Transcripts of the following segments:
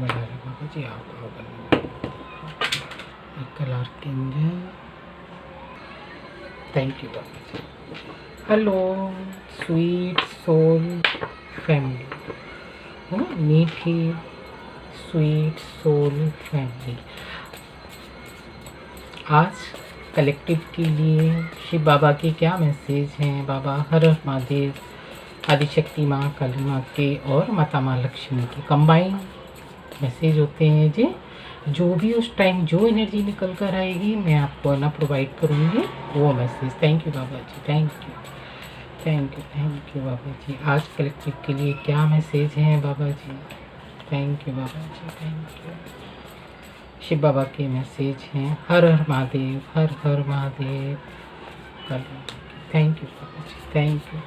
में डाले बाबा जी आप colour Kinjal. Thank you Baba ji. Hello sweet soul family, मीठी स्वीट सोल फैमिली। आज कलेक्टिव के लिए शिव बाबा के क्या मैसेज हैं? बाबा हर हर महादेव, आदिशक्ति माँ, काली माँ के और माता माँ लक्ष्मी के कंबाइन मैसेज होते हैं जी। जो भी उस टाइम जो एनर्जी निकल कर आएगी मैं आपको ना प्रोवाइड करूँगी वो message. Thank you Baba ji, thank you thank you बाबा जी। आज कलेक्टिव के लिए क्या मैसेज हैं बाबा जी? Thank you Baba ji, thank you. Shiv Baba के मैसेज हैं हर हर महादेव, हर हर Mahadev. Thank you Baba ji,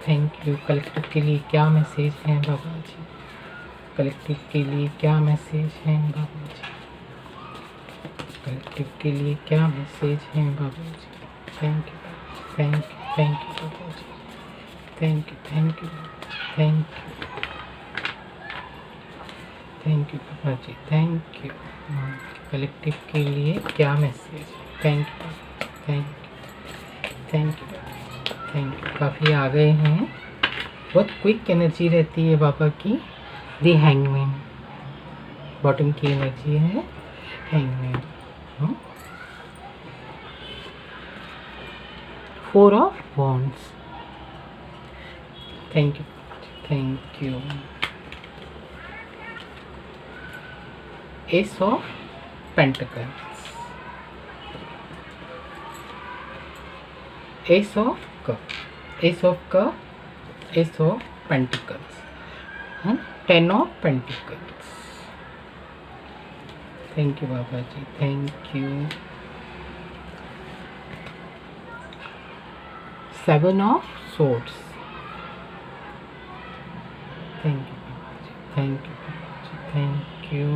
thank you. Collective के लिए क्या मैसेज हैं बाबा जी? कलेक्टिव के लिए क्या मैसेज हैं बाबा जी? कलेक्टिव के लिए क्या मैसेज हैं बाबा जी? Thank you Baba ji, thank you Baba ji, thank you. Collective के लिए क्या मैसेज है? Thank you. काफ़ी आ गए हैं, बहुत क्विक एनर्जी रहती है बाबा की। दी हैंगमैन बॉटम की एनर्जी है, hangman. 4 of wands. Thank you. Ace of pentacles, ace of cup, ace of pentacles, 10 of pentacles. Thank you Baba ji, thank you. 7 of swords. Thank you Baba ji, thank you.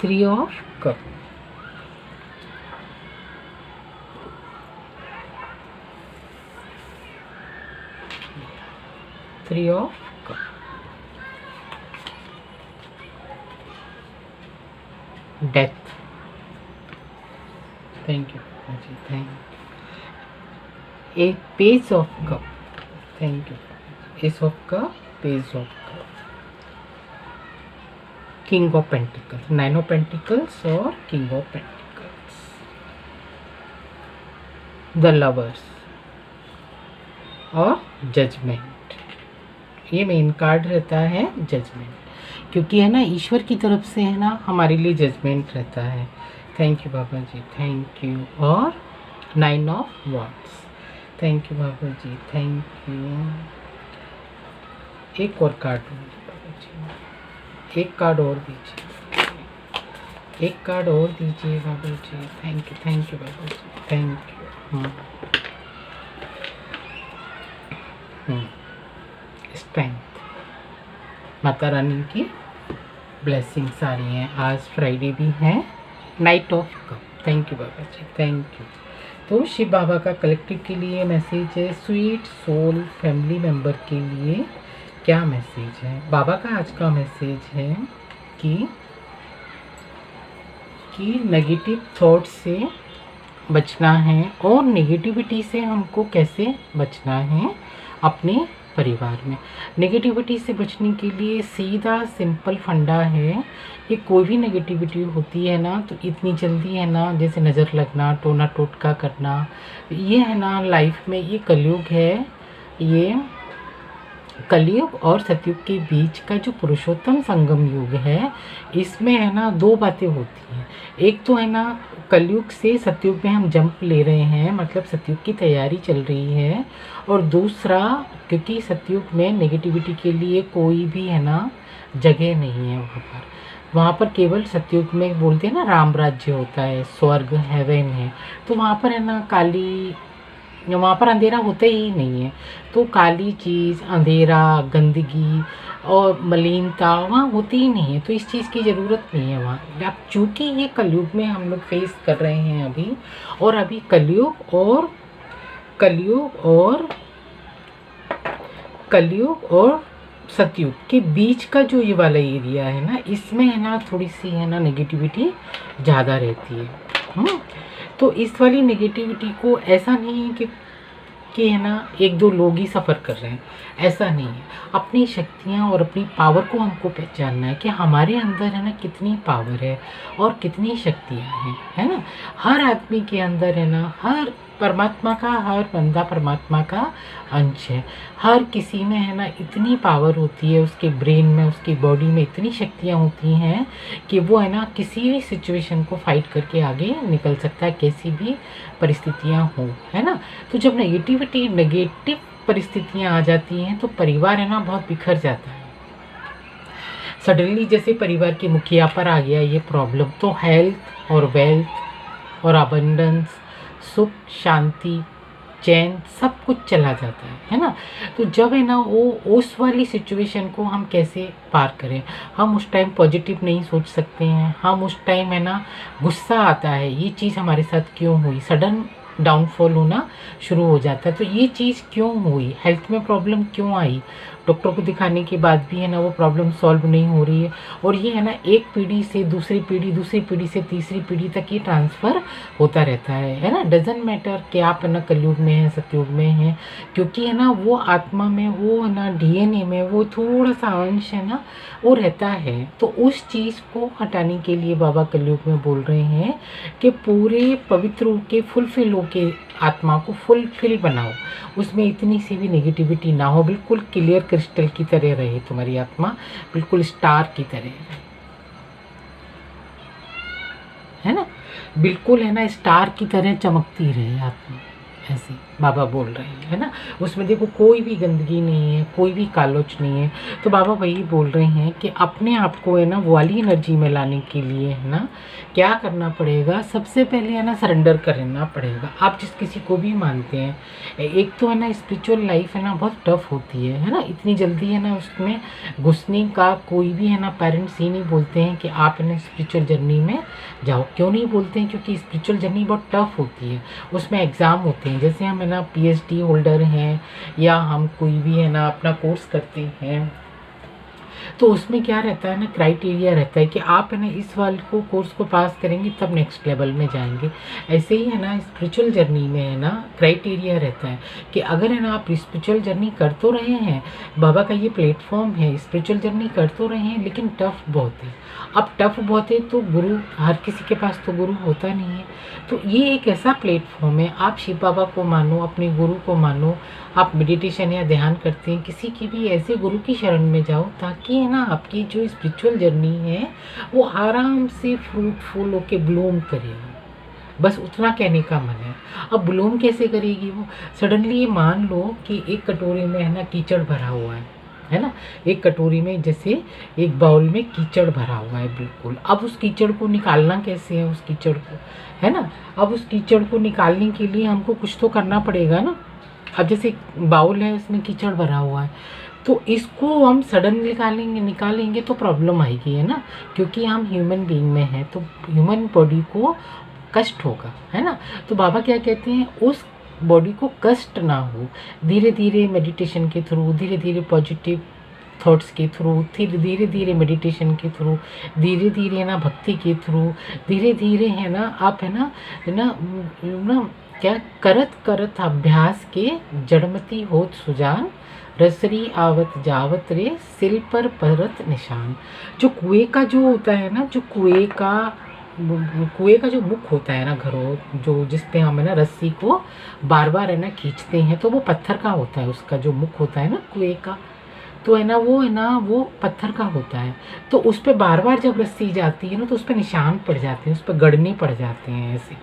3 of cup, 3 of cup. Death. Thank you जी, thank you. एक page of cup. Thank you. Ace of cup, page of cup. King of pentacles, 9 of pentacles और king of pentacles. The lovers और judgement. ये main card रहता है judgement, क्योंकि है ना ईश्वर की तरफ से है ना हमारे लिए जजमेंट रहता है। Thank you Baba ji, thank you. और 9 of wands. Thank you Baba ji, thank you. एक और कार्ड बाबा जी, एक कार्ड और दीजिए, एक कार्ड और दीजिए बाबा जी। Thank you Baba ji, thank you. Strength, Mata Rani की ब्लेसिंग्स आ रही हैं। आज फ्राइडे भी है। Knight of cup. Thank you Baba ji, thank you. तो शिव बाबा का कलेक्टिव के लिए मैसेज है, स्वीट सोल फैमिली मेंबर के लिए क्या मैसेज है? बाबा का आज का मैसेज है कि नेगेटिव थॉट से बचना है और नेगेटिविटी से हमको कैसे बचना है, अपने परिवार में। नेगेटिविटी से बचने के लिए सीधा सिंपल फंडा है कि कोई भी नेगेटिविटी होती है ना तो इतनी जल्दी है ना, जैसे नज़र लगना, टोना टोटका करना, ये है ना लाइफ में, ये कलयुग है। ये कलयुग और सतयुग के बीच का जो पुरुषोत्तम संगम युग है, इसमें है ना दो बातें होती हैं। एक तो है ना कलयुग से सतयुग में हम जंप ले रहे हैं, मतलब सतयुग की तैयारी चल रही है। और दूसरा, क्योंकि सतयुग में नेगेटिविटी के लिए कोई भी है ना जगह नहीं है वहाँ पर केवल सतयुग में बोलते हैं ना राम राज्य होता है, स्वर्ग हेवन है। तो वहाँ पर है ना वहाँ पर अंधेरा होता ही नहीं है। तो काली चीज़, अंधेरा, गंदगी और मलिनता वहाँ होती ही नहीं है। तो इस चीज़ की ज़रूरत नहीं है वहाँ। अब चूँकि ये कलयुग में हम लोग फेस कर रहे हैं अभी, और अभी कलयुग और सतयुग के बीच का जो ये वाला एरिया है ना, इसमें है ना थोड़ी सी है ना नेगेटिविटी ज़्यादा रहती है। तो इस वाली नेगेटिविटी को ऐसा नहीं है कि है ना एक दो लोग ही सफ़र कर रहे हैं, ऐसा नहीं है। अपनी शक्तियाँ और अपनी पावर को हमको पहचानना है कि हमारे अंदर है ना कितनी पावर है और कितनी शक्तियाँ हैं, है ना। हर आदमी के अंदर है ना, हर परमात्मा का, हर बंदा परमात्मा का अंश है। हर किसी में है ना इतनी पावर होती है, उसके ब्रेन में, उसकी बॉडी में इतनी शक्तियाँ होती हैं कि वो है ना किसी भी सिचुएशन को फाइट करके आगे निकल सकता है, कैसी भी परिस्थितियाँ हों, है ना। तो जब नेगेटिव परिस्थितियाँ आ जाती हैं तो परिवार है ना बहुत बिखर जाता है। सडनली जैसे परिवार के मुखिया पर आ गया ये प्रॉब्लम, तो हेल्थ और वेल्थ और अबंडेंस, सुख, शांति, चैन, सब कुछ चला जाता है ना। तो जब है ना वो उस वाली सिचुएशन को हम कैसे पार करें, हम उस टाइम पॉजिटिव नहीं सोच सकते हैं। हम उस टाइम है ना गुस्सा आता है, ये चीज़ हमारे साथ क्यों हुई, सडन डाउनफॉल होना शुरू हो जाता है। तो ये चीज़ क्यों हुई, हेल्थ में प्रॉब्लम क्यों आई, डॉक्टर को दिखाने के बाद भी है ना वो प्रॉब्लम सॉल्व नहीं हो रही है। और ये है ना एक पीढ़ी से दूसरी पीढ़ी, दूसरी पीढ़ी से तीसरी पीढ़ी तक ये ट्रांसफ़र होता रहता है ना। डजेंट मैटर कि आप है ना कलयुग में हैं, सतयुग में हैं, क्योंकि है ना वो आत्मा में, वो है ना डीएनए में वो थोड़ा सा अंश है ना वो रहता है। तो उस चीज़ को हटाने के लिए बाबा कलयुग में बोल रहे हैं कि पूरे पवित्र होके फुलफिल होके आत्मा को फुलफिल बनाओ, उसमें इतनी सी भी नेगेटिविटी ना हो, बिल्कुल क्लियर क्रिस्टल की तरह रहे तुम्हारी आत्मा, बिल्कुल स्टार की तरह, है ना, बिल्कुल है ना स्टार की तरह चमकती रहे आत्मा, ऐसे बाबा बोल रहे हैं, है ना। उसमें देखो कोई भी गंदगी नहीं है, कोई भी कालोच नहीं है। तो बाबा वही बोल रहे हैं कि अपने आप को है ना वाली एनर्जी में लाने के लिए है ना क्या करना पड़ेगा, सबसे पहले है ना सरेंडर करना पड़ेगा। आप जिस किसी को भी मानते हैं, एक तो है ना स्पिरिचुअल लाइफ है ना बहुत टफ होती है ना, इतनी जल्दी है ना उसमें घुसने का कोई भी है ना पेरेंट्स ही नहीं बोलते हैं कि आप है ना स्पिरिचुअल जर्नी में जाओ। क्यों नहीं बोलते हैं, क्योंकि स्पिरिचुअल जर्नी बहुत टफ होती है, उसमें एग्ज़ाम होते हैं। जैसे हम है ना पीएचडी होल्डर हैं या हम कोई भी है ना अपना कोर्स करते हैं, तो उसमें क्या रहता है ना क्राइटेरिया रहता है कि आप है ना इस वाले कोर्स को पास करेंगे तब नेक्स्ट लेवल में जाएंगे। ऐसे ही है ना स्पिरिचुअल जर्नी में है ना क्राइटेरिया रहता है कि अगर है ना आप स्पिरिचुअल जर्नी कर तो रहे हैं, बाबा का ये प्लेटफॉर्म है, स्पिरिचुअल जर्नी कर तो रहे हैं, लेकिन टफ बहुत है। अब टफ बहुत है तो गुरु, हर किसी के पास तो गुरु होता नहीं है। तो ये एक ऐसा प्लेटफॉर्म है, आप शिव बाबा को मानो, अपने गुरु को मानो, आप मेडिटेशन या ध्यान करते हैं, किसी की भी ऐसे गुरु की शरण में जाओ ताकि है ना आपकी जो स्पिरिचुअल जर्नी है वो आराम से फ्रूटफुल होके ब्लूम करेगी। बस उतना कहने का मन है। अब ब्लूम कैसे करेगी वो, सडनली ये मान लो कि एक कटोरी में है ना कीचड़ भरा हुआ है ना, एक कटोरी में जैसे एक बाउल में कीचड़ भरा हुआ है बिल्कुल। अब उस कीचड़ को निकालना कैसे है, उस कीचड़ को, है ना। अब उस कीचड़ को निकालने के लिए हमको कुछ तो करना पड़ेगा ना। अब जैसे बाउल है उसमें कीचड़ भरा हुआ है, तो इसको हम सडन निकालेंगे तो प्रॉब्लम आएगी, है ना, क्योंकि हम ह्यूमन बीइंग में हैं तो ह्यूमन बॉडी को कष्ट होगा, है ना। तो बाबा क्या कहते हैं, उस बॉडी को कष्ट ना हो, धीरे धीरे मेडिटेशन के थ्रू, धीरे धीरे पॉजिटिव थॉट्स के थ्रू, फिर धीरे धीरे मेडिटेशन के थ्रू, धीरे धीरे ना भक्ति के थ्रू, धीरे धीरे है ना आप है ना क्या करत करत अभ्यास के जड़मती होत सुजान, रसरी आवत जावत रे सिल पर परत निशान। जो कुएं का जो होता है ना, जो कुएं का जो मुख होता है ना घरों, जो जिस पे हम है ना रस्सी को बार बार है ना खींचते हैं, तो वो पत्थर का होता है। उसका जो मुख होता है ना कुएं का, तो है ना वो पत्थर का होता है। तो उस पर बार बार जब रस्सी जाती है ना, तो उस पर निशान पड़ जाते हैं, उस पर गड़ने पड़ जाते हैं ऐसे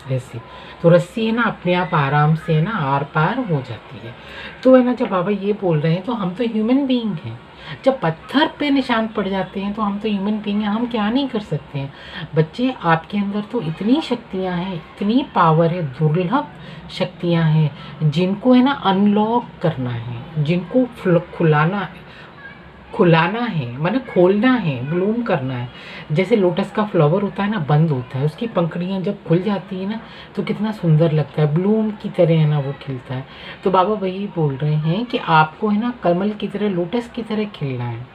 ऐसे। तो रस्सी है ना अपने आप आराम से है ना आर पार हो जाती है। तो है ना जब बाबा ये बोल रहे हैं, तो हम तो ह्यूमन बीइंग हैं। जब पत्थर पे निशान पड़ जाते हैं तो हम तो ह्यूमन बीइंग हैं, हम क्या नहीं कर सकते हैं। बच्चे, आपके अंदर तो इतनी शक्तियां हैं, इतनी पावर है, दुर्लभ शक्तियां हैं, जिनको है ना अनलॉक करना है, जिनको खुलाना है, माने खोलना है, ब्लूम करना है। जैसे लोटस का फ्लावर होता है ना, बंद होता है, उसकी पंखड़ियाँ जब खुल जाती है ना, तो कितना सुंदर लगता है, ब्लूम की तरह है ना वो खिलता है। तो बाबा वही बोल रहे हैं कि आपको है ना कमल की तरह, लोटस की तरह खिलना है।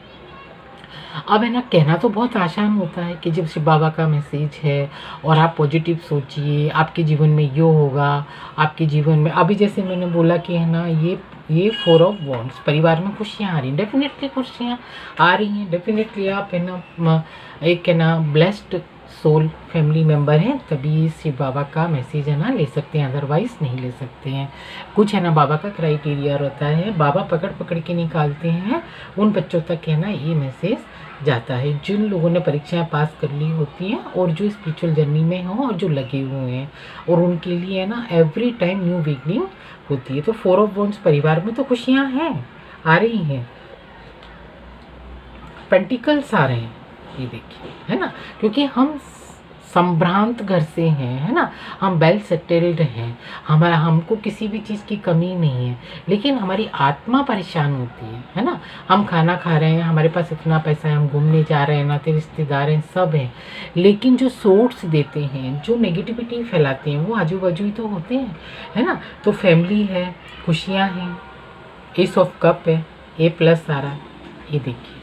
अब है ना कहना तो बहुत आसान होता है कि जब शिव बाबा का मैसेज है और आप पॉजिटिव सोचिए, आपके जीवन में ये होगा, आपके जीवन में अभी जैसे मैंने बोला कि है ना ये 4 ऑफ वॉन्ड्स, परिवार में खुशियाँ आ रही हैं, डेफिनेटली खुशियाँ आ रही हैं, डेफिनेटली आप है ना एक है ना ब्लेस्ड सोल फैमिली मेम्बर हैं, तभी शिव बाबा का मैसेज है ना ले सकते हैं, अदरवाइज़ नहीं ले सकते हैं। कुछ है ना बाबा का क्राइटेरिया रहता है, बाबा पकड़ पकड़ के निकालते हैं, उन बच्चों तक है ना ये मैसेज जाता है जिन लोगों ने परीक्षाएं पास कर ली होती हैं और जो स्पिरिचुअल जर्नी में हो और जो लगे हुए हैं, और उनके लिए है ना एवरी टाइम न्यू बिगनिंग होती है। तो 4 ऑफ वॉन्ड्स, परिवार में तो खुशियाँ हैं, आ रही हैं, पेंटिकल्स आ रहे हैं, ये देखिए है ना, क्योंकि हम संभ्रांत घर से हैं, है ना, हम वेल सेटल्ड हैं, हमको किसी भी चीज़ की कमी नहीं है, लेकिन हमारी आत्मा परेशान होती है ना। हम खाना खा रहे हैं, हमारे पास इतना पैसा है, हम घूमने जा रहे हैं, नाते रिश्तेदार हैं, सब हैं, लेकिन जो सोर्स देते हैं, जो नेगेटिविटी फैलाते हैं, वो आजू बाजू ही तो होते हैं, है ना। तो फैमिली है, खुशियाँ हैं, एस ऑफ कप है, A+ आ रहा है, ये देखिए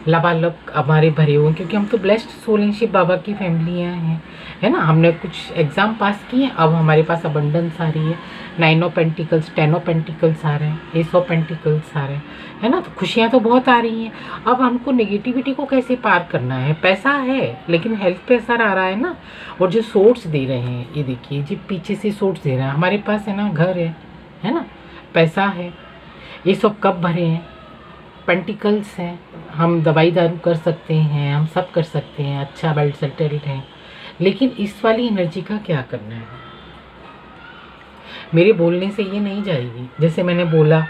लबालब हमारे भरे हुए, क्योंकि हम तो ब्लेस्ड सोल हैं, शिव बाबा की फैमिलियाँ हैं, है ना। हमने कुछ एग्ज़ाम पास किए, अब हमारे पास अबंडेंस आ रही है। 9 ऑफ पेंटिकल्स, 10 ऑफ पेंटिकल्स आ रहे हैं, एस ऑफ पेंटिकल्स आ रहे हैं, है ना। तो खुशियाँ तो बहुत आ रही हैं। अब हमको नेगेटिविटी को कैसे पार करना है। पैसा है लेकिन हेल्थ पे असर आ रहा है ना, और जो सोर्स दे रहे हैं, ये देखिए जी पीछे से सोर्स दे रहे हैं, हमारे पास है ना घर है ना, पैसा है, ये सब कब भरे हैं, पेंटिकल्स हैं, हम दवाई दारू कर सकते हैं, हम सब कर सकते हैं, अच्छा वेल सेटल्ड हैं, लेकिन इस वाली एनर्जी का क्या करना है। मेरे बोलने से ये नहीं जाएगी। जैसे मैंने बोला,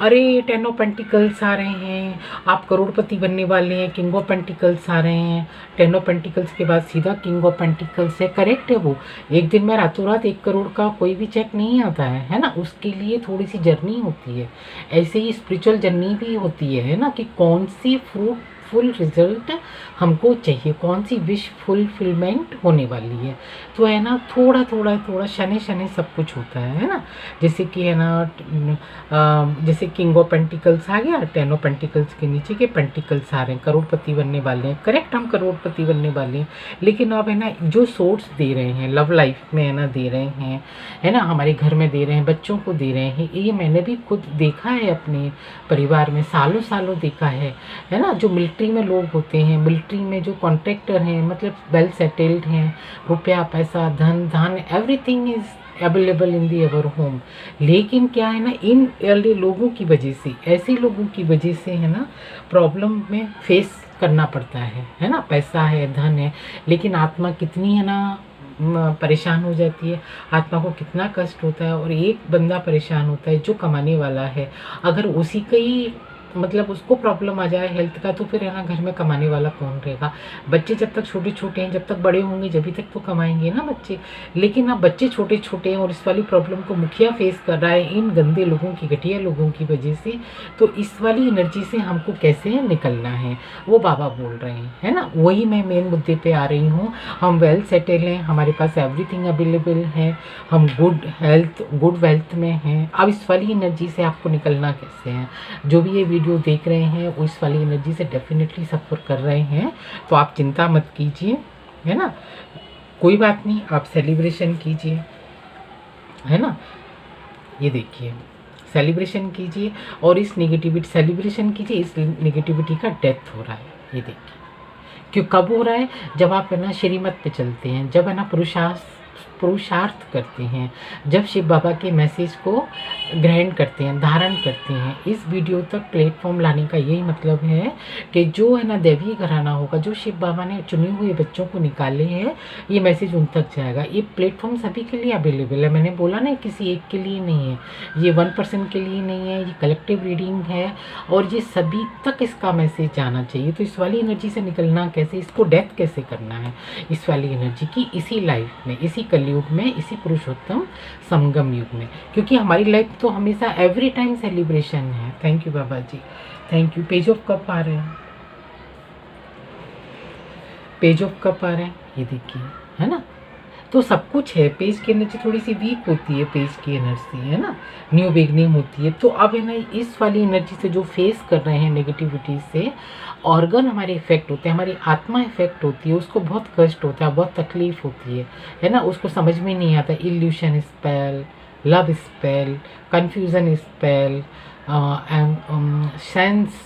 अरे 10 ऑफ पेंटिकल्स आ रहे हैं, आप करोड़पति बनने वाले हैं, किंग ऑफ पेंटिकल्स आ रहे हैं, 10 ऑफ पेंटिकल्स के बाद सीधा किंग ऑफ पेंटिकल्स है, करेक्ट है। वो एक दिन में रातों रात 1 करोड़ का कोई भी चेक नहीं आता है ना, उसके लिए थोड़ी सी जर्नी होती है। ऐसे ही स्पिरिचुअल जर्नी भी होती है ना, कि कौन सी फ्रूटफुल रिजल्ट हमको चाहिए, कौन सी विश फुलफिलमेंट होने वाली है। तो है ना थोड़ा थोड़ा थोड़ा शनि शनि सब कुछ होता है ना। जैसे कि है ना जैसे किंग ऑफ पेंटिकल्स आ गया, 10 ऑफ पेंटिकल्स के नीचे के पेंटिकल्स आ रहे हैं, करोड़पति बनने वाले हैं, करेक्ट, हम करोड़पति बनने वाले हैं। लेकिन अब है ना जो सोर्स दे रहे हैं लव लाइफ में है ना दे रहे हैं, है ना, हमारे घर में दे रहे हैं, बच्चों को दे रहे हैं, ये मैंने भी खुद देखा है अपने परिवार में, सालों सालों देखा है ना। जो मिलिट्री में लोग होते हैं, मिलिट्री में जो कॉन्ट्रैक्टर हैं, मतलब वेल सेटल्ड हैं, रुपया पैसा धन धान everything is available in the our home, लेकिन क्या है ना इन वाले लोगों की वजह से, ऐसे लोगों की वजह से है ना प्रॉब्लम में फेस करना पड़ता है ना। पैसा है, धन है, लेकिन आत्मा कितनी है ना परेशान हो जाती है, आत्मा को कितना कष्ट होता है। और एक बंदा परेशान होता है जो कमाने वाला है, अगर उसी का ही मतलब उसको प्रॉब्लम आ जाए हेल्थ का, तो फिर है ना घर में कमाने वाला कौन रहेगा। बच्चे जब तक छोटे छोटे हैं, जब तक बड़े होंगे जब तक तो कमाएंगे ना बच्चे, लेकिन अब बच्चे छोटे छोटे हैं और इस वाली प्रॉब्लम को मुखिया फेस कर रहा है इन गंदे लोगों की, घटिया लोगों की वजह से। तो इस वाली एनर्जी से हमको कैसे निकलना है वो बाबा बोल रहे हैं, है ना। वही मैं मेन मुद्दे पे आ रही हूँ। हम वेल सेटल हैं, हमारे पास एवरीथिंग अवेलेबल है, हम गुड हेल्थ गुड वेल्थ में हैं। अब इस वाली एनर्जी से आपको निकलना कैसे है, जो भी ये वीडियो देख रहे हैं वो इस वाली एनर्जी से डेफिनेटली सफ़र कर रहे हैं, तो आप चिंता मत कीजिए, है ना, कोई बात नहीं, आप सेलिब्रेशन कीजिए, है ना। ये देखिए, सेलिब्रेशन कीजिए और इस नेगेटिविटी सेलिब्रेशन कीजिए, इस नेगेटिविटी का डेथ हो रहा है। ये देखिए क्यों, कब हो रहा है, जब आप है ना श्रीमत पे चलते हैं, जब है ना पुरुषार्थ करते हैं, जब शिव बाबा के मैसेज को ग्रहण करते हैं, धारण करते हैं। इस वीडियो तक प्लेटफॉर्म लाने का यही मतलब है कि जो है ना दैवीय घराना होगा, जो शिव बाबा ने चुने हुए बच्चों को निकाले हैं, ये मैसेज उन तक जाएगा। ये प्लेटफॉर्म सभी के लिए अवेलेबल है, मैंने बोला ना किसी एक के लिए नहीं है, ये 1% के लिए नहीं है, ये कलेक्टिव रीडिंग है और ये सभी तक इसका मैसेज जाना चाहिए। तो इस वाली एनर्जी से निकलना कैसे, इसको डेथ कैसे करना है इस वाली एनर्जी की, इसी लाइफ में, इसी कलयुग में, इसी पुरुषोत्तम संगम युग में, क्योंकि हमारी लाइफ तो हमेशा एवरी टाइम सेलिब्रेशन है। Thank you Baba ji, thank you. Page of cup आ रहे हैं, पेज ऑफ कप आ रहे हैं, ये देखिए, है ना, तो सब कुछ है। पेज की एनर्जी थोड़ी सी वीक होती है, पेज की एनर्जी, है ना, न्यू बिगनिंग होती है। तो अब है ना इस वाली एनर्जी से जो फेस कर रहे हैं नेगेटिविटी से, ऑर्गन हमारे इफेक्ट होते हैं, हमारी आत्मा इफेक्ट होती है, उसको बहुत कष्ट होता है, बहुत तकलीफ होती है ना, उसको समझ में नहीं आता। Evolution spell, love spell, confusion spell, sense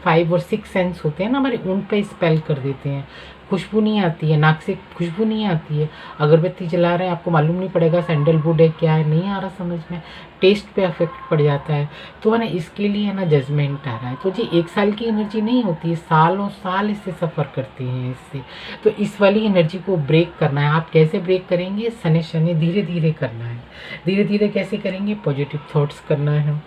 5 और 6 सेंस होते हैं ना हमारे, उन पे स्पेल कर देते हैं। खुशबू नहीं आती है, नाक से खुशबू नहीं आती है, अगरबत्ती जला रहे हैं, आपको मालूम नहीं पड़ेगा सैंडलवुड है क्या है, नहीं आ रहा समझ में, टेस्ट पे अफेक्ट पड़ जाता है। तो है ना इसके लिए है ना जजमेंट आ रहा है। तो जी 1 साल की एनर्जी नहीं होती है, सालों साल इससे सफ़र करते हैं इससे। तो इस वाली एनर्जी को ब्रेक करना है। आप कैसे ब्रेक करेंगे, शनि शनि धीरे धीरे करना है। धीरे धीरे कैसे करेंगे, पॉजिटिव थॉट्स करना है,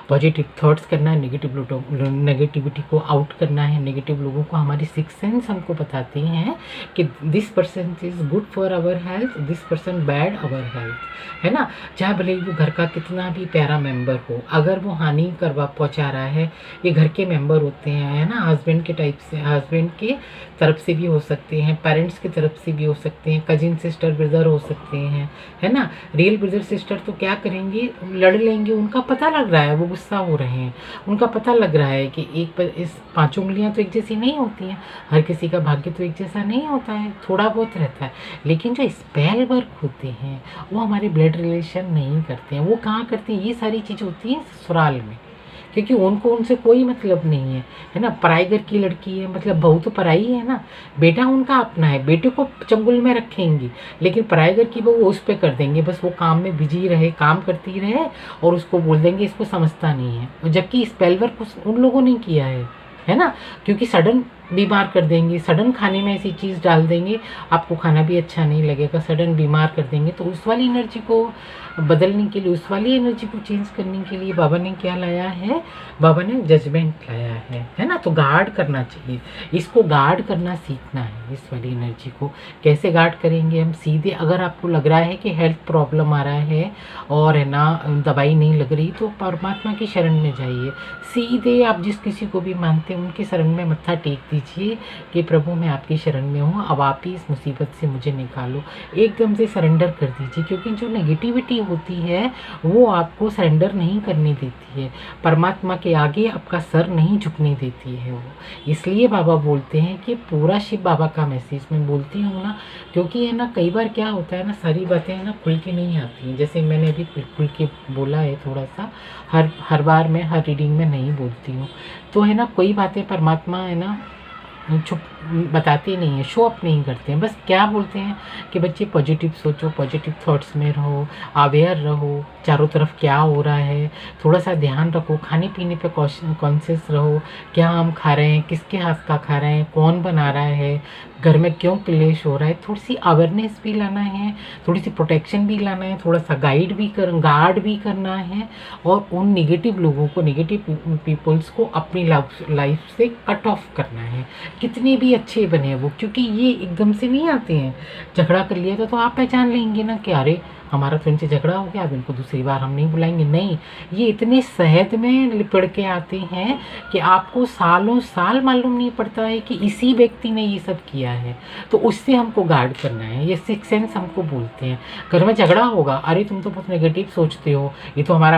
पॉजिटिव थॉट्स करना है, नेगेटिविटी को आउट करना है। नेगेटिव लोगों को हमारी 6 सेंस हमको बताते हैं कि this person is good for our health, this person bad our health, है ना। चाहे भले वो घर का कितना भी प्यारा मेंबर हो, अगर वो हानि करवा पहुंचा रहा है, ये घर के मेंबर होते हैं, है ना, हस्बैंड के टाइप से, हस्बैंड के तरफ से भी हो सकते हैं, पेरेंट्स की तरफ से भी हो सकते हैं, कजिन सिस्टर ब्रदर हो सकते हैं, है ना। रियल ब्रदर सिस्टर तो क्या करेंगे, लड़ लेंगे, उनका पता लग रहा है वो गुस्सा हो रहे हैं, उनका पता लग रहा है कि एक पर इस 5 उंगलियां तो एक जैसी नहीं होती हैं, हर किसी का भाग्य तो एक जैसा नहीं होता है, थोड़ा बहुत रहता है। लेकिन जो स्पेल वर्क होते हैं वो हमारे ब्लड रिलेशन नहीं करते हैं, वो कहाँ करते हैं, ये सारी चीज़ें होती हैं ससुराल में, क्योंकि उनको उनसे कोई मतलब नहीं है ना। पराई घर की लड़की है, मतलब बहू तो पराई है ना, बेटा उनका अपना है, बेटे को चंगुल में रखेंगी, लेकिन पराई घर की बहू उस पर कर देंगे, बस वो काम में बिजी रहे, काम करती रहे और उसको बोल देंगे इसको समझता नहीं है। जबकि स्पेल वर्क उन लोगों ने किया है ना, क्योंकि सडन बीमार कर देंगे, सडन खाने में ऐसी चीज़ डाल देंगे, आपको खाना भी अच्छा नहीं लगेगा, सडन बीमार कर देंगे। तो उस वाली एनर्जी को बदलने के लिए, उस वाली एनर्जी को चेंज करने के लिए बाबा ने क्या लाया है, बाबा ने जजमेंट लाया है ना। तो गार्ड करना चाहिए, इसको गार्ड करना सीखना है। इस वाली एनर्जी को कैसे गार्ड करेंगे हम, सीधे अगर आपको लग रहा है कि हेल्थ प्रॉब्लम आ रहा है और है ना दवाई नहीं लग रही, तो परमात्मा की शरण में जाइए, सीधे आप जिस किसी को भी मानते हैं उनकी शरण में मत्था टेक दीजिए कि प्रभु मैं आपकी शरण में हूँ, अब आप ही इस मुसीबत से मुझे निकालो। एकदम से सरेंडर कर दीजिए, क्योंकि जो नेगेटिविटी होती है वो आपको सरेंडर नहीं करने देती है, परमात्मा के आगे आपका सर नहीं झुकने देती है वो। इसलिए बाबा बोलते हैं कि पूरा शिव बाबा का मैसेज मैं बोलती हूँ ना, क्योंकि है ना कई बार क्या होता है ना, सारी बातें है ना खुल के नहीं आती हैं। जैसे मैंने अभी खुल के बोला है, थोड़ा सा हर बार मैं हर रीडिंग में नहीं बोलती हूँ, तो है ना कोई बातें परमात्मा है ना छुप बताते नहीं है, शो अप नहीं करते हैं। बस क्या बोलते हैं कि बच्चे पॉजिटिव सोचो, पॉजिटिव थॉट्स में रहो, अवेयर रहो, चारों तरफ क्या हो रहा है, थोड़ा सा ध्यान रखो, खाने पीने पे कॉन्शियस रहो, क्या हम खा रहे हैं, किसके हाथ का खा रहे हैं, कौन बना रहा है, घर में क्यों क्लेश हो रहा है। थोड़ी सी अवेयरनेस भी लाना है, थोड़ी सी प्रोटेक्शन भी लाना है, थोड़ा सा गार्ड भी करना है, और उन नेगेटिव लोगों को, नेगेटिव पीपल्स को अपनी लाइफ से कट ऑफ करना है, कितने भी अच्छे बने वो, क्योंकि ये एकदम से नहीं आते हैं। झगड़ा कर लिया तो आप पहचान लेंगे ना कि अरे हमारा तो इनसे झगड़ा हो गया, अब इनको दूसरी बार हम नहीं बुलाएंगे। नहीं, ये इतने सहज में लिपट के आते हैं कि आपको सालों साल मालूम नहीं पड़ता है कि इसी व्यक्ति ने ये सब किया है। तो उससे हमको गार्ड करना है, ये सिक्स सेंस हमको बोलते हैं। घर में झगड़ा होगा, अरे तुम तो बहुत नेगेटिव सोचते हो, ये तो हमारा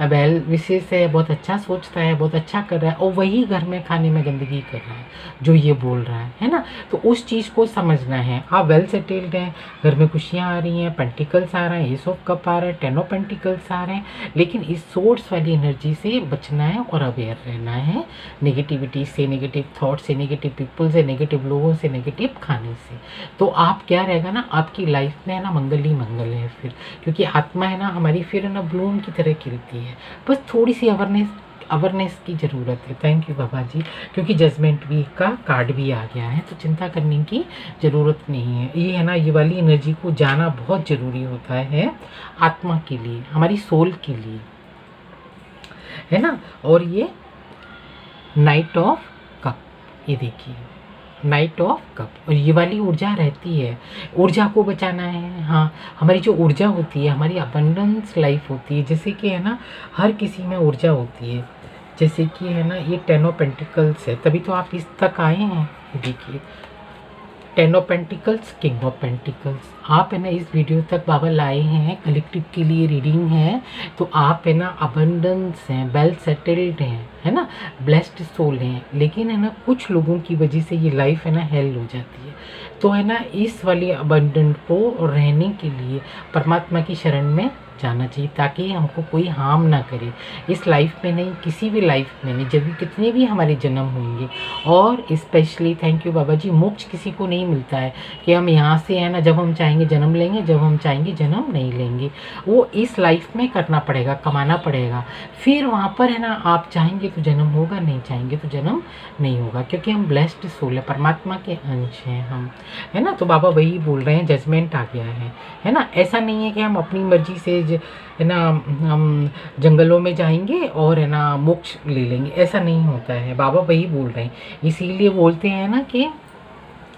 बेल विशेष है, बहुत अच्छा सोचता है, बहुत अच्छा कर रहा है, और वही घर में खाने में गंदगी कर रहा है जो ये बोल रहा है ना। तो उस चीज़ को समझना है। आप वेल सेटल्ड हैं, घर में खुशियाँ आ रही हैं, पेंटिकल्स आ रहे हैं, एस ऑफ कप आ रहा है, 10 ऑफ पेंटिकल्स आ रहे हैं, लेकिन इस सोर्स वाली एनर्जी से बचना है और अवेयर रहना है, नेगेटिविटी से, नेगेटिव थॉट से, नेगेटिव पीपल से, नेगेटिव लोगों से, नेगेटिव खाने से। तो आप क्या रहेगा ना, आपकी लाइफ में है ना मंगल ही मंगल है फिर, क्योंकि आत्मा है ना हमारी फिर है ना ब्लूम की तरह खिलती है। बस थोड़ी सी अवेयरनेस की ज़रूरत है। थैंक यू बाबा जी, क्योंकि जजमेंट वीक का कार्ड भी आ गया है, तो चिंता करने की ज़रूरत नहीं है। ये है ना, ये वाली एनर्जी को जाना बहुत ज़रूरी होता है आत्मा के लिए, हमारी सोल के लिए, है ना। और ये नाइट ऑफ कप, ये देखिए नाइट ऑफ कप, और ये वाली ऊर्जा रहती है, ऊर्जा को बचाना है। हाँ, हमारी जो ऊर्जा होती है, हमारी अबंडेंस लाइफ होती है, जैसे कि है ना हर किसी में ऊर्जा होती है, जैसे कि है ना ये 10 ऑफ पेंटिकल्स है, तभी तो आप इस तक आए हैं। ये देखिए 10 of pentacles, king of pentacles, आप है ना इस वीडियो तक बाबा लाए हैं, कलेक्टिव के लिए रीडिंग है, तो आप है ना अबंडेंस हैं, वेल सेटल्ड हैं, है ना, ब्लेस्ड सोल हैं। लेकिन है ना कुछ लोगों की वजह से ये लाइफ है ना हेल हो जाती है। तो है ना इस वाली अबंडेंट को रहने के लिए परमात्मा की शरण में जाना चाहिए, ताकि हमको कोई हार्म ना करे इस लाइफ में, नहीं किसी भी लाइफ में नहीं, जब भी कितने भी हमारे जन्म होंगे। और स्पेशली थैंक यू बाबा जी, मोक्ष किसी को नहीं मिलता है कि हम यहाँ से है ना जब हम चाहेंगे जन्म लेंगे, जब हम चाहेंगे जन्म नहीं लेंगे। वो इस लाइफ में करना पड़ेगा, कमाना पड़ेगा, फिर वहाँ पर है ना आप चाहेंगे तो जन्म होगा, नहीं चाहेंगे तो जन्म नहीं होगा, क्योंकि हम ब्लेस्ड सोल है, परमात्मा के अंश हैं हम, है ना। तो बाबा वही बोल रहे हैं, जजमेंट आ गया है ना। ऐसा नहीं है कि हम अपनी मर्जी से है ना हम जंगलों में जाएंगे और है ना मोक्ष ले लेंगे, ऐसा नहीं होता है। बाबा वही बोल रहे हैं, इसीलिए बोलते हैं ना कि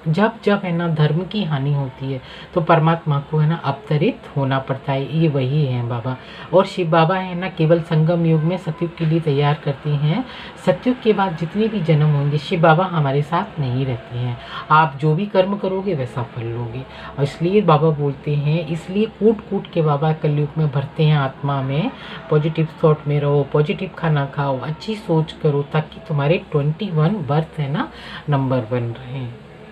जब जब है ना धर्म की हानि होती है तो परमात्मा को है ना अवतरित होना पड़ता है। ये वही है बाबा। और शिव बाबा है ना केवल संगम युग में सतयुग के लिए तैयार करते हैं। सतयुग के बाद जितने भी जन्म होंगे शिव बाबा हमारे साथ नहीं रहते हैं। आप जो भी कर्म करोगे वैसा फल लोगे। और इसलिए बाबा बोलते हैं, इसलिए कूट कूट के बाबा कलयुग में भरते हैं आत्मा में। पॉजिटिव थॉट में रहो, पॉजिटिव खाना खाओ, अच्छी सोच करो, ताकि तुम्हारे 21 बर्थ है ना नंबर 1 रहे।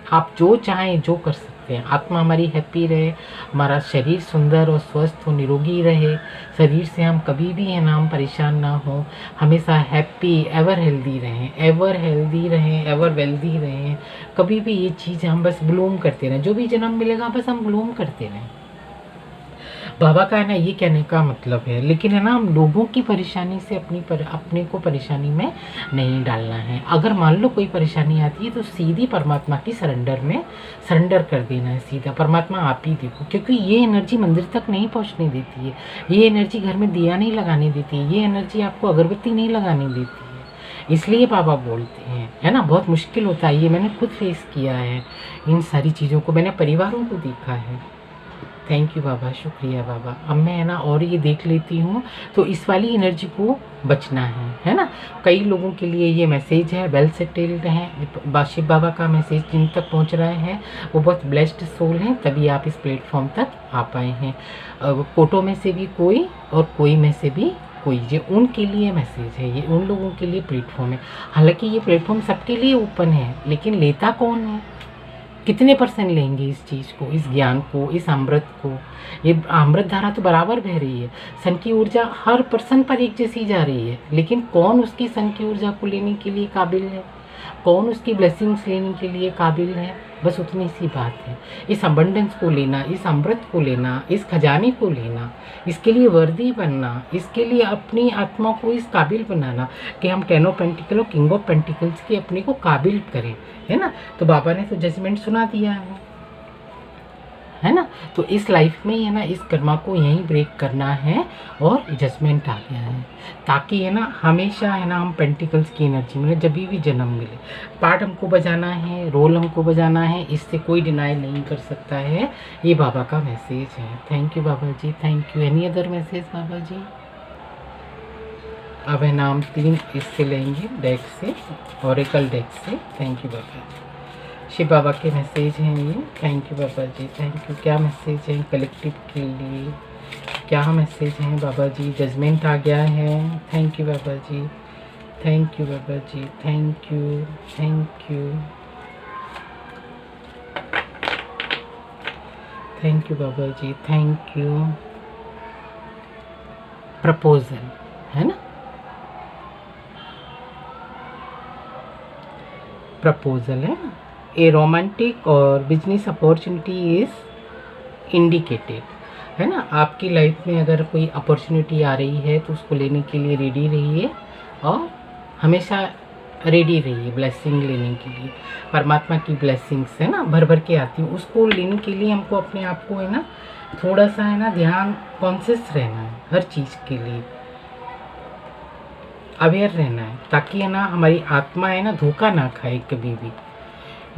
आप जो चाहें जो कर सकते हैं। आत्मा हमारी हैप्पी रहे, हमारा शरीर सुंदर और स्वस्थ हो, निरोगी रहे, शरीर से हम कभी भी है ना हम परेशान ना हो, हमेशा हैप्पी, एवर हेल्दी रहें, एवर हेल्दी रहें, एवर वेल्दी रहें। कभी भी ये चीज़ हम बस ब्लूम करते रहें, जो भी जन्म मिलेगा बस हम ब्लूम करते रहें। बाबा का है ना ये कहने का मतलब है। लेकिन है ना हम लोगों की परेशानी से अपने को परेशानी में नहीं डालना है। अगर मान लो कोई परेशानी आती है तो सीधी परमात्मा की सरेंडर कर देना है सीधा। परमात्मा आप ही देखो, क्योंकि ये एनर्जी मंदिर तक नहीं पहुंचने देती है, ये एनर्जी घर में दिया नहीं लगाने देती है, ये एनर्जी आपको अगरबत्ती नहीं लगाने देती है। इसलिए बाबा बोलते हैं, है ना, बहुत मुश्किल होता है। ये मैंने खुद फेस किया है, इन सारी चीज़ों को मैंने परिवारों को देखा है। थैंक यू बाबा, शुक्रिया बाबा। अब मैं है ना और ये देख लेती हूँ, तो इस वाली एनर्जी को बचना है ना। कई लोगों के लिए ये मैसेज है, वेल सेटल्ड हैं, शिव बाबा का मैसेज जिन तक पहुँच रहा है वो बहुत ब्लेस्ड सोल हैं, तभी आप इस प्लेटफॉर्म तक आ पाए हैं। फोटो में से भी कोई और कोई में से भी कोई, ये उनके लिए मैसेज है, ये उन लोगों के लिए प्लेटफॉर्म है। हालांकि ये प्लेटफॉर्म सबके लिए ओपन है, लेकिन लेता कौन है, कितने % लेंगे इस चीज़ को, इस ज्ञान को, इस अमृत को। ये अमृत धारा तो बराबर बह रही है, सन की ऊर्जा हर पर्सन पर एक जैसी जा रही है, लेकिन कौन उसकी सन की ऊर्जा को लेने के लिए काबिल है, कौन उसकी ब्लेसिंग्स लेने के लिए काबिल है, बस उतनी सी बात है। इस अबंडेंस को लेना, इस अमृत को लेना, इस खजाने को लेना, इसके लिए वर्दी बनना, इसके लिए अपनी आत्मा को इस काबिल बनाना कि हम 10 ऑफ पेंटिकल और किंग ऑफ पेंटिकल्स के अपने को काबिल करें, है ना। तो बाबा ने तो जजमेंट सुना दिया है है ना। तो इस लाइफ में ही है ना इस कर्मा को यहीं ब्रेक करना है और जजमेंट आ गया है, ताकि है ना हमेशा है ना हम पेंटिकल्स की एनर्जी में जब भी जन्म मिले पार्ट हमको बजाना है, रोल हमको बजाना है, इससे कोई डिनाई नहीं कर सकता है। ये बाबा का मैसेज है। Thank you Baba ji, thank you. Any other message बाबा जी? अब है ना हम 3 इससे लेंगे डेक से, ओरेकल डेक से। थैंक यू बाबा जी। शिव बाबा के मैसेज हैं ये। Thank you Baba ji, thank you. क्या मैसेज है कलेक्टिव के लिए, क्या मैसेज है बाबा जी? जजमेंट आ गया है। Thank you Baba ji, thank you Baba ji, thank you, thank you, thank you Baba ji, thank you. Proposal है ना, प्रपोजल है ना। ए रोमांटिक और बिजनेस अपॉर्चुनिटी इज इंडिकेटेड, है ना। आपकी लाइफ में अगर कोई अपॉर्चुनिटी आ रही है तो उसको लेने के लिए रेडी रहिए और हमेशा रेडी रहिए ब्लेसिंग लेने के लिए। परमात्मा की ब्लेसिंग्स है ना भर भर के आती है, उसको लेने के लिए हमको अपने आप को है ना थोड़ा सा है ना ध्यान कॉन्शियस रहना है, हर चीज़ के लिए अवेयर रहना है, ताकि है ना हमारी आत्मा है ना धोखा ना खाए कभी भी।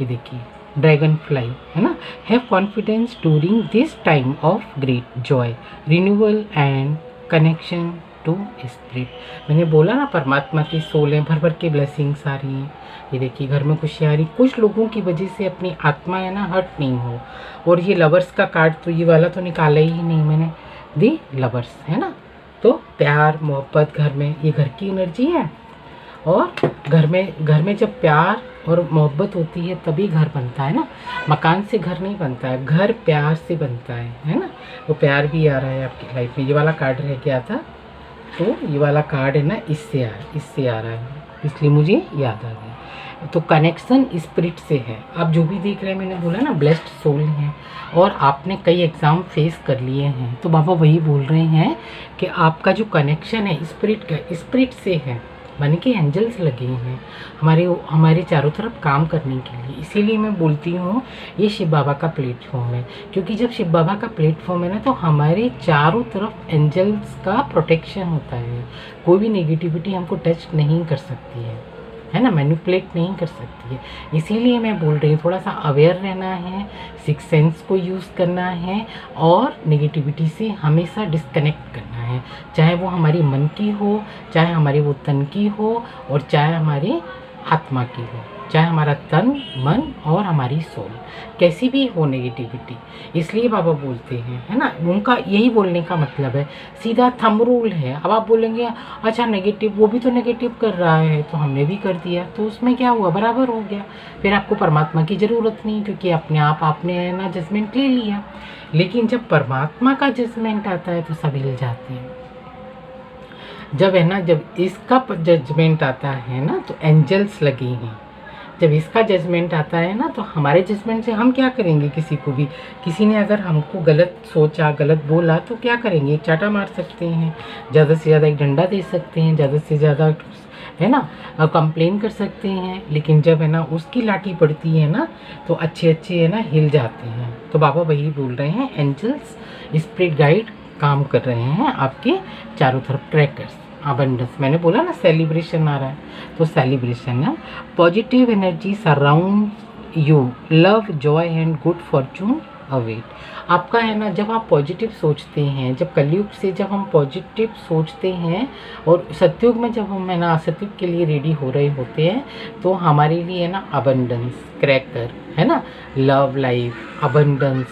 ये देखिए ड्रैगन फ्लाई है ना। Have confidence during this time of great joy, renewal and connection to spirit. मैंने बोला ना परमात्मा की सोल है, भर भर के ब्लेसिंग्स आ रही हैं। ये देखिए घर में खुशी आ रही, कुछ लोगों की वजह से अपनी आत्मा है ना हर्ट नहीं हो। और ये लवर्स का कार्ड तो ये वाला तो निकाला ही नहीं मैंने, दी लवर्स है ना। तो प्यार मोहब्बत घर में, ये घर की एनर्जी है। और घर में जब प्यार और मोहब्बत होती है तभी घर बनता है ना, मकान से घर नहीं बनता है, घर प्यार से बनता है ना। वो प्यार भी आ रहा है आपकी लाइफ में। ये वाला कार्ड रह गया था, तो ये वाला कार्ड है ना इससे आ रहा है, इसलिए मुझे याद आ गया। तो कनेक्शन स्पिरिट से है। आप जो भी देख रहे हैं, मैंने बोला ना ब्लेस्ड सोल हैं और आपने कई एग्ज़ाम फेस कर लिए हैं, तो बाबा वही बोल रहे हैं कि आपका जो कनेक्शन है स्पिरिट का, स्पिरिट से है, माने कि एंजल्स लगे हैं हमारे चारों तरफ काम करने के लिए। इसीलिए मैं बोलती हूँ ये शिव बाबा का प्लेटफॉर्म है, क्योंकि जब शिव बाबा का प्लेटफॉर्म है ना तो हमारे चारों तरफ एंजल्स का प्रोटेक्शन होता है। कोई भी नेगेटिविटी हमको टच नहीं कर सकती है ना, मैनिपुलेट नहीं कर सकती है। इसीलिए मैं बोल रही हूँ थोड़ा सा अवेयर रहना है, सिक्स सेंस को यूज़ करना है और नेगेटिविटी से हमेशा डिस्कनेक्ट करना है, चाहे वो हमारी मन की हो, चाहे हमारी वो तन की हो, और चाहे हमारी आत्मा की हो, चाहे हमारा तन मन और हमारी सोल कैसी भी हो नेगेटिविटी। इसलिए बाबा बोलते हैं है ना, उनका यही बोलने का मतलब है, सीधा थंब रूल है। अब आप बोलेंगे अच्छा नेगेटिव, वो भी तो नेगेटिव कर रहा है तो हमने भी कर दिया, तो उसमें क्या हुआ, बराबर हो गया। फिर आपको परमात्मा की ज़रूरत नहीं, क्योंकि अपने आप आपने ना जजमेंट ले लिया। लेकिन जब परमात्मा का जजमेंट आता है तो सब हिल जाते हैं। जब है ना, जब इसका जजमेंट आता है ना तो एंजल्स लगे हैं। जब इसका जजमेंट आता है ना तो हमारे जजमेंट से हम क्या करेंगे, किसी को भी, किसी ने अगर हमको गलत सोचा, गलत बोला तो क्या करेंगे, एक चाटा मार सकते हैं, ज़्यादा से ज़्यादा एक डंडा दे सकते हैं, ज़्यादा से ज़्यादा है ना कंप्लेन कर सकते हैं। लेकिन जब है ना उसकी लाठी पड़ती है ना तो अच्छे अच्छे है ना हिल जाते हैं। तो बाबा वही बोल रहे हैं, एंजल्स स्पिरिट गाइड काम कर रहे हैं आपके चारों तरफ, ट्रैकर्स अबंडेंस। मैंने बोला ना सेलिब्रेशन आ रहा है, तो सेलिब्रेशन है। Positive energy surround you, love Joy and good Fortune await. आपका है ना, जब आप पॉजिटिव सोचते हैं, जब कलयुग से जब हम पॉजिटिव सोचते हैं और सतयुग में जब हम है ना सतयुग के लिए रेडी हो रहे होते हैं, तो हमारे लिए है ना अबंडेंस, क्रैकर है ना, love life, abundance,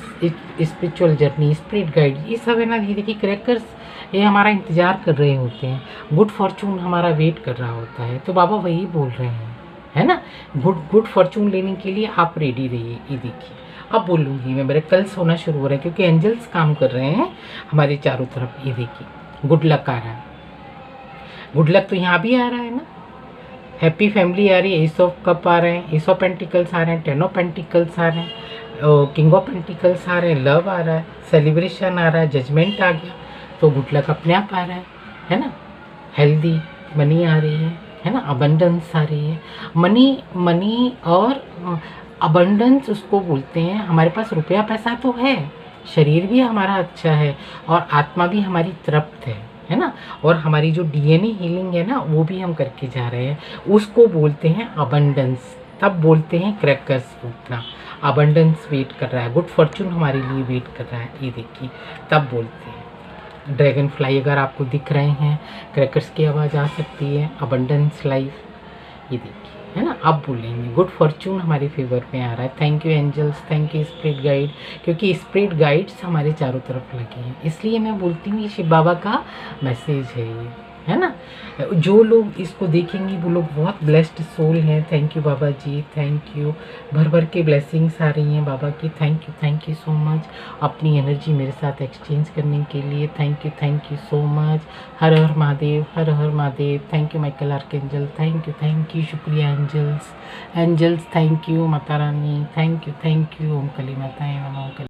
spiritual journey, spirit guide, ये सब है ना, ये देखिए क्रैकर्स ये हमारा इंतज़ार कर रहे होते हैं, गुड फॉर्चून हमारा वेट कर रहा होता है। तो बाबा वही बोल रहे हैं है ना, गुड फॉर्चून लेने के लिए आप रेडी रहिए। ये देखिए अब बोलूँगी मैं, मेरे कल्स होना शुरू हो रहे हैं क्योंकि एंजल्स काम कर रहे हैं हमारे चारों तरफ। ये देखिए गुड लक आ रहा है, गुड लक तो यहाँ भी आ रहा है ना, हैप्पी फैमिली आ रही है, एस ऑफ कप आ रहे हैं, एस ऑफ पेंटिकल्स आ रहे हैं, 10 ऑफ पेंटिकल्स आ रहे हैं, किंग ऑफ पेंटिकल्स आ रहे हैं, लव आ रहा है, सेलिब्रेशन आ रहा है, जजमेंट आ गया, तो गुड लक अपने आप आ रहा है ना। हेल्दी मनी आ रही है ना, अबंडेंस आ रही है। मनी और अबंडेंस उसको बोलते हैं, हमारे पास रुपया पैसा तो है शरीर भी हमारा अच्छा है और आत्मा भी हमारी तृप्त है ना। और हमारी जो डीएनए हीलिंग है ना, वो भी हम करके जा रहे हैं, उसको बोलते हैं अबंडेंस। तब बोलते हैं क्रैकर्स फूटना, अबंडेंस वेट कर रहा है, गुड फॉर्चून हमारे लिए वेट कर रहा है, ये देखिए, तब बोलते हैं। ड्रैगन फ्लाई अगर आपको दिख रहे हैं, क्रैकर्स की आवाज़ आ सकती है, अबंडेंस लाइफ, ये देखिए, है ना। अब बोलेंगे गुड फॉर्चून हमारे फेवर में आ रहा है। Thank you angels, thank you spirit guide, क्योंकि स्पिरिट गाइड्स हमारे चारों तरफ लगे हैं, इसलिए मैं बोलती हूँ ये शिव बाबा का मैसेज है ये, है ना। जो लोग इसको देखेंगे वो लोग बहुत ब्लेस्ड सोल हैं। Thank you Baba ji, thank you. भर भर के ब्लेसिंग्स आ रही हैं बाबा की। थैंक यू सो मच अपनी एनर्जी मेरे साथ एक्सचेंज करने के लिए। Thank you so much. हर हर महादेव, हर हर Mahadev. Thank you Michael archangel, thank you, शुक्रिया angels, thank you Mata Rani, thank you. ओम कली माताएं नमः। ओम कली